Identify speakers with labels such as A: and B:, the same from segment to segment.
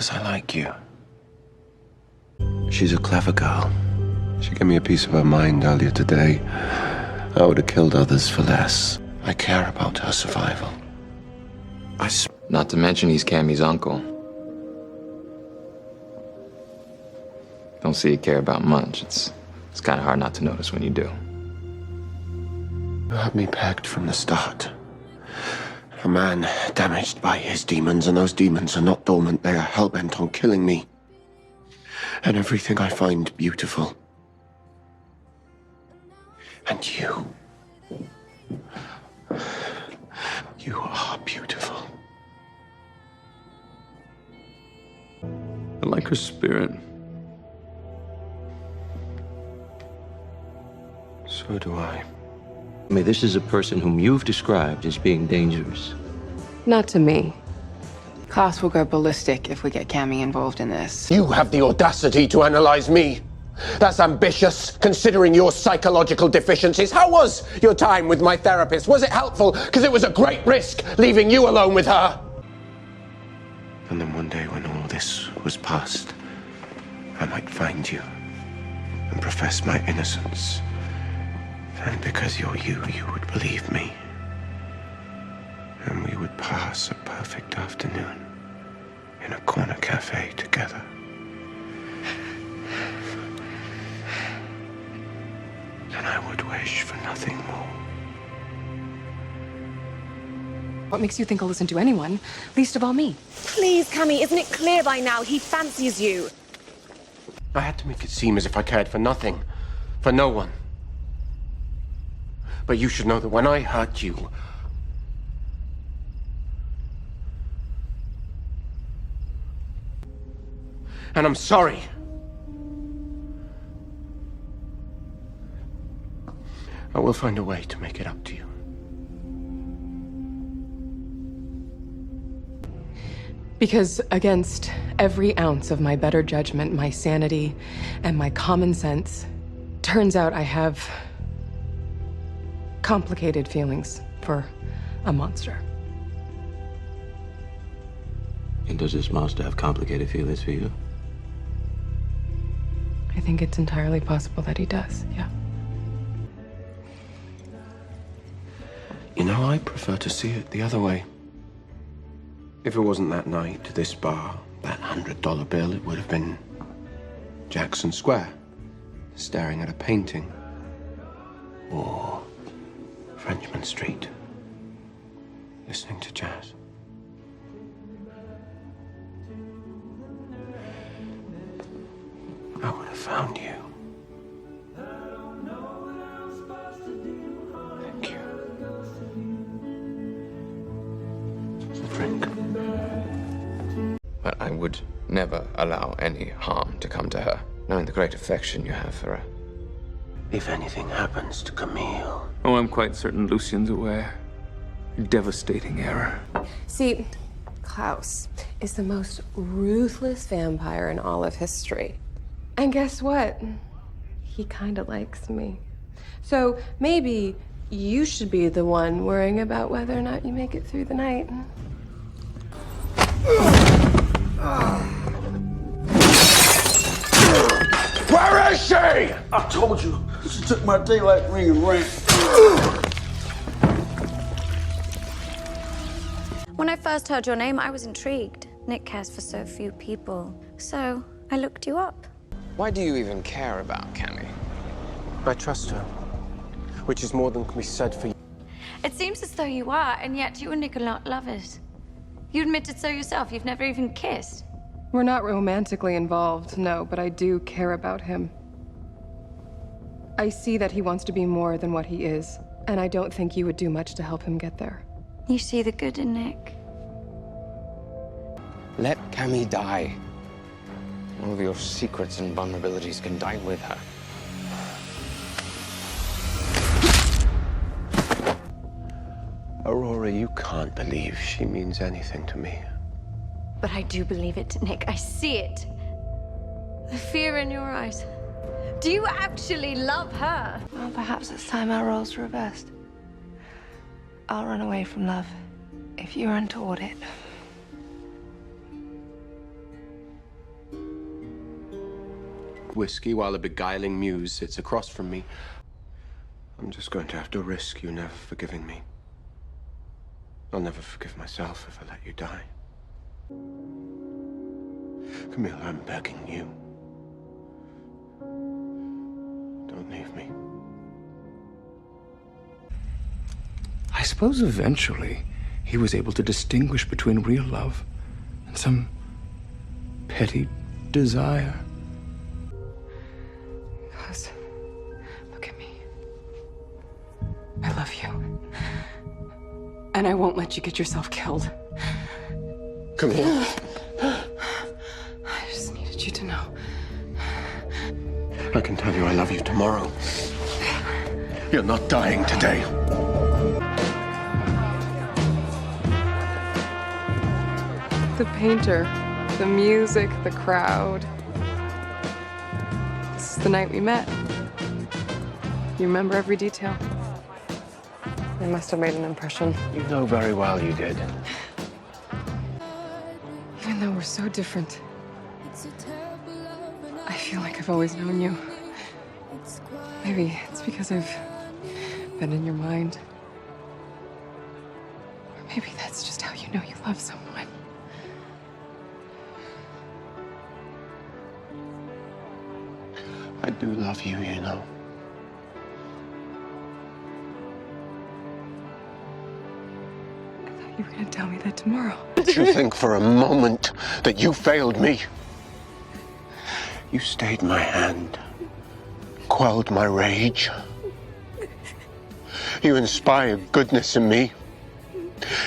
A: because I like you. She's a clever girl. She gave me a piece of her mind earlier today. I would have killed others for less. I care about her survival.
B: Not to mention he's Cami's uncle. Don't see you care about much. It's kind of hard not to notice when you do.
A: You had me pegged from the start. A man damaged by his demons, and those demons are not dormant. They are hell-bent on killing me. And everything I find beautiful. And you. You are beautiful.
C: I like her spirit.
A: So do I.
D: I mean, this is a person whom you've described as being dangerous.
E: Not to me. Klaus will go ballistic if we get Cami involved in this.
A: You have the audacity to analyze me. That's ambitious, considering your psychological deficiencies. How was your time with my therapist? Was it helpful? Because it was a great risk leaving you alone with her. And then one day when all this was past, I might find you and profess my innocence. And because you're you would believe me. And we would pass a perfect afternoon in a corner cafe together. And I would wish for nothing more.
E: What makes you think I'll listen to anyone, least of all me?
F: Please, Cami, isn't it clear by now he fancies you?
A: I had to make it seem as if I cared for nothing, for no one. But you should know that when I hurt you, and I'm sorry. I will find a way to make it up to you.
E: Because against every ounce of my better judgment, my sanity, and my common sense, turns out I have complicated feelings for a monster.
D: And does this monster have complicated feelings for you?
E: I think it's entirely possible that he does, yeah.
A: You know, I prefer to see it the other way. If it wasn't that night, this bar, that $100 bill, it would have been Jackson Square, staring at a painting. Or Frenchman Street, listening to jazz. I would have found you. Thank you. A drink.
B: But I would never allow any harm to come to her, knowing the great affection you have for her.
A: If anything happens to Camille.
C: Oh, I'm quite certain Lucien's aware. Devastating error.
E: See, Klaus is the most ruthless vampire in all of history. And guess what? He kind of likes me. So maybe you should be the one worrying about whether or not you make it through the night.
A: Where is she?
G: I told you, she took my daylight ring and ran.
H: When I first heard your name, I was intrigued. Nick cares for so few people. So I looked you up.
B: Why do you even care about Cami?
A: I trust her, which is more than can be said for you.
H: It seems as though you are, and yet you and Nick are not lovers. You admitted so yourself. You've never even kissed.
E: We're not romantically involved, no, but I do care about him. I see that he wants to be more than what he is, and I don't think you would do much to help him get there.
H: You see the good in Nick.
B: Let Cami die. All of your secrets and vulnerabilities can die with her.
A: Aurora, you can't believe she means anything to me.
H: But I do believe it, Nick. I see it. The fear in your eyes. Do you actually love her?
I: Well, perhaps it's time our roles reversed. I'll run away from love if you run toward it.
A: whiskey while a beguiling muse sits across from me. I'm just going to have to risk you never forgiving me. I'll never forgive myself if I let you die. Camille, I'm begging you. Don't leave me.
C: I suppose eventually he was able to distinguish between real love and some petty desire.
E: Klaus, look at me. I love you. And I won't let you get yourself killed.
A: Camille.
E: I just needed you to know.
A: I can tell you I love you tomorrow. You're not dying today.
E: The painter, the music, the crowd. This is the night we met. You remember every detail. It must have made an impression.
A: You know very well you did.
E: Even though we're so different, I feel like I've always known you. Maybe it's because I've been in your mind. Or maybe that's just how you know you love someone.
A: I do love you, you know.
E: I thought you were gonna tell me that tomorrow.
A: Did you think for a moment that you failed me? You stayed my hand, quelled my rage. You inspired goodness in me.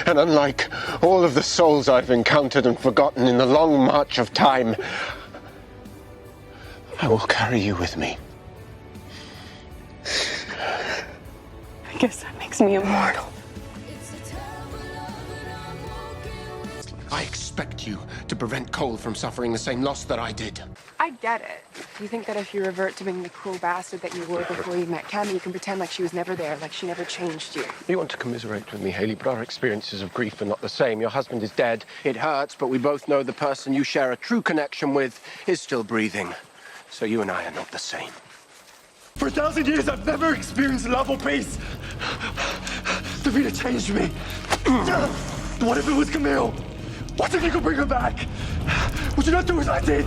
A: And unlike all of the souls I've encountered and forgotten in the long march of time, I will carry you with me.
E: I guess that makes me immortal.
A: I expect you to prevent Cole from suffering the same loss that I did.
E: I get it. You think that if you revert to being the cruel bastard that you were before you met Cami, you can pretend like she was never there, like she never changed you.
A: You want to commiserate with me, Haley, but our experiences of grief are not the same. Your husband is dead. It hurts, but we both know the person you share a true connection with is still breathing. So you and I are not the same.
J: For 1,000 years, I've never experienced love or peace. Davina changed me. What if it was Camille? What if you could bring her back? Would you not do as I did?